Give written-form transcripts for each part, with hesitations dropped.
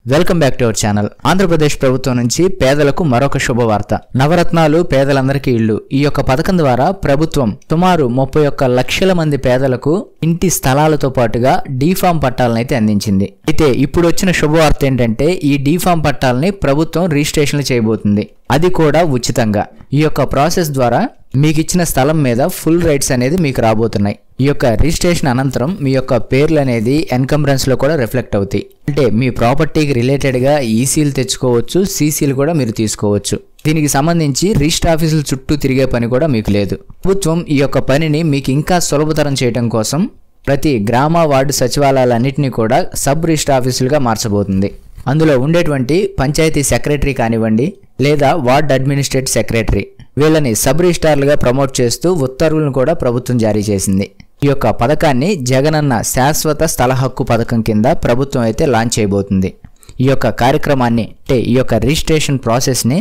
Welcome back to our channel. Andhra Pradesh ప్రభుత్వం నుంచి పేదలకు మరొక శుభవార్త. నవరత్నాలు పేదలందరికీ ఇళ్లు. ఈ యొక్క పథకం ద్వారా ప్రభుత్వం సుమారు 31 లక్షల మంది పేదలకు ఇంటి స్థలాలతో పాటుగా డీఫామ్ పట్టాలనైతే అందించింది. అయితే ఇప్పుడు వచ్చిన శుభవార్త ఏంటంటే ఈ డీఫామ్ పట్టాలని ప్రభుత్వం రిజిస్ట్రేషన్లు చేయబోతుంది, అది కూడా ఉచితంగా. ఈ యొక్క ప్రాసెస్ ద్వారా మీకు ఇచ్చిన స్థలం మీద ఫుల్ రైట్స్ అనేది మీకు రాబోతున్నాయి. ఈ యొక్క రిజిస్ట్రేషన్ అనంతరం మీ యొక్క పేర్లు అనేది ఎన్కంబరెన్స్ లో కూడా రిఫ్లెక్ట్ అవుతాయి. అంటే మీ ప్రాపర్టీకి రిలేటెడ్ గా ఈసీలు తెచ్చుకోవచ్చు, సీసీలు కూడా మీరు తీసుకోవచ్చు. దీనికి సంబంధించి రిజిస్టర్ ఆఫీసుల చుట్టూ తిరిగే పని కూడా మీకు లేదు. ప్రభుత్వం ఈ యొక్క పనిని మీకు ఇంకా సులభతరం చేయడం కోసం ప్రతి గ్రామ వార్డు సచివాలయాలన్నింటినీ కూడా సబ్ రిజిస్టర్ ఆఫీసులుగా మార్చబోతుంది. అందులో ఉండేటువంటి పంచాయతీ సెక్రటరీ కానివ్వండి లేదా వార్డ్ అడ్మినిస్ట్రేటివ్ సెక్రటరీ, వీళ్ళని సబ్ రిజిస్ట్రార్లుగా ప్రమోట్ చేస్తూ ఉత్తర్వులను కూడా ప్రభుత్వం జారీ చేసింది. ఈ యొక్క పథకాన్ని జగనన్న శాశ్వత స్థల హక్కు పథకం కింద ప్రభుత్వం అయితే లాంచ్ చేయబోతుంది. ఈ యొక్క కార్యక్రమాన్ని అంటే ఈ యొక్క రిజిస్ట్రేషన్ ప్రాసెస్ని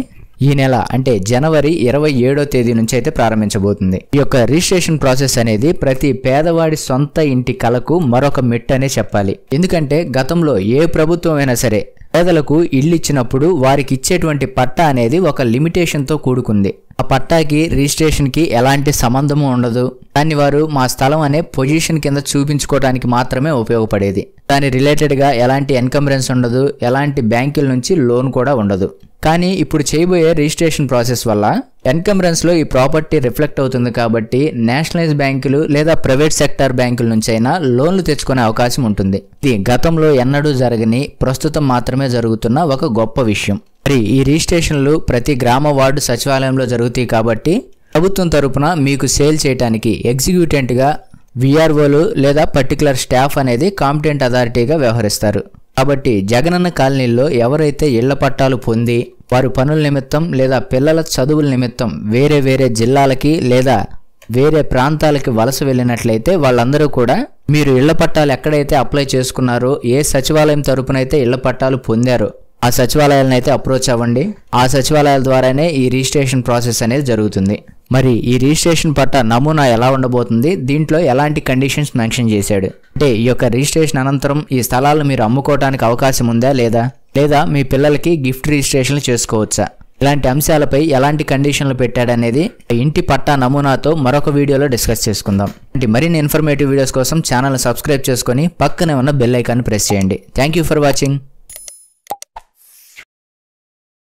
ఈ నెల అంటే జనవరి 27వ తేదీ నుంచి అయితే ప్రారంభించబోతుంది. ఈ యొక్క రిజిస్ట్రేషన్ ప్రాసెస్ అనేది ప్రతి పేదవాడి సొంత ఇంటి కలకు మరొక మెట్టు అనే చెప్పాలి. ఎందుకంటే గతంలో ఏ ప్రభుత్వం అయినా సరే పేదలకు ఇల్లు ఇచ్చినప్పుడు వారికి ఇచ్చేటువంటి పట్టా అనేది ఒక లిమిటేషన్తో కూడుకుంది. ఆ పట్టాకి రిజిస్ట్రేషన్కి ఎలాంటి సంబంధము ఉండదు. దాన్ని వారు మా స్థలం అనే పొజిషన్ కింద చూపించుకోవడానికి మాత్రమే ఉపయోగపడేది. దాని రిలేటెడ్గా ఎలాంటి ఎన్కంబరెన్స్ ఉండదు, ఎలాంటి బ్యాంకుల నుంచి లోన్ కూడా ఉండదు. కానీ ఇప్పుడు చేయబోయే రిజిస్ట్రేషన్ ప్రాసెస్ వల్ల ఎన్కంబరెన్స్ లో ఈ ప్రాపర్టీ రిఫ్లెక్ట్ అవుతుంది కాబట్టి నేషనలైజ్ బ్యాంకులు లేదా ప్రైవేట్ సెక్టార్ బ్యాంకుల నుంచి అయినా లోన్లు తెచ్చుకునే అవకాశం ఉంటుంది. ఇది గతంలో ఎన్నడూ జరగని, ప్రస్తుతం మాత్రమే జరుగుతున్న ఒక గొప్ప విషయం. మరి ఈ రిజిస్ట్రేషన్లు ప్రతి గ్రామ వార్డు సచివాలయంలో జరుగుతాయి కాబట్టి ప్రభుత్వం తరపున మీకు సేల్ చేయడానికి ఎగ్జిక్యూటెంట్గా విఆర్ఓలు లేదా పర్టికులర్ స్టాఫ్ అనేది కాంపిటెంట్ అథారిటీగా వ్యవహరిస్తారు. కాబట్టి జగనన్న కాలనీల్లో ఎవరైతే ఇళ్ల పట్టాలు పొంది వారు పనుల నిమిత్తం లేదా పిల్లల చదువుల నిమిత్తం వేరే జిల్లాలకి లేదా వేరే ప్రాంతాలకి వలస వెళ్ళినట్లయితే వాళ్ళందరూ కూడా మీరు ఇళ్ల పట్టాలు ఎక్కడైతే అప్లై చేసుకున్నారో, ఏ సచివాలయం తరపునైతే ఇళ్ల పట్టాలు పొందారో ఆ సచివాలయాలను అయితే అప్రోచ్ అవ్వండి. ఆ సచివాలయాల ద్వారానే ఈ రిజిస్ట్రేషన్ ప్రాసెస్ అనేది జరుగుతుంది. మరి ఈ రిజిస్ట్రేషన్ పట్టా నమూనా ఎలా ఉండబోతుంది, దీంట్లో ఎలాంటి కండిషన్స్ మెన్షన్ చేశాడు అంటే ఈ యొక్క రిజిస్ట్రేషన్ అనంతరం ఈ స్థలాలను మీరు అమ్ముకోవడానికి అవకాశం ఉందా లేదా మీ పిల్లలకి గిఫ్ట్ రిజిస్ట్రేషన్లు చేసుకోవచ్చా, ఇలాంటి అంశాలపై ఎలాంటి కండిషన్లు పెట్టాడనేది ఇంటి పట్టా నమూనాతో మరొక వీడియోలో డిస్కస్ చేసుకుందాం. మరిన్ని ఇన్ఫర్మేటివ్ వీడియోస్ కోసం ఛానల్ సబ్స్క్రైబ్ చేసుకొని పక్కనే ఉన్న బెల్ ఐకాన్ ప్రెస్ చేయండి. Thank you for watching.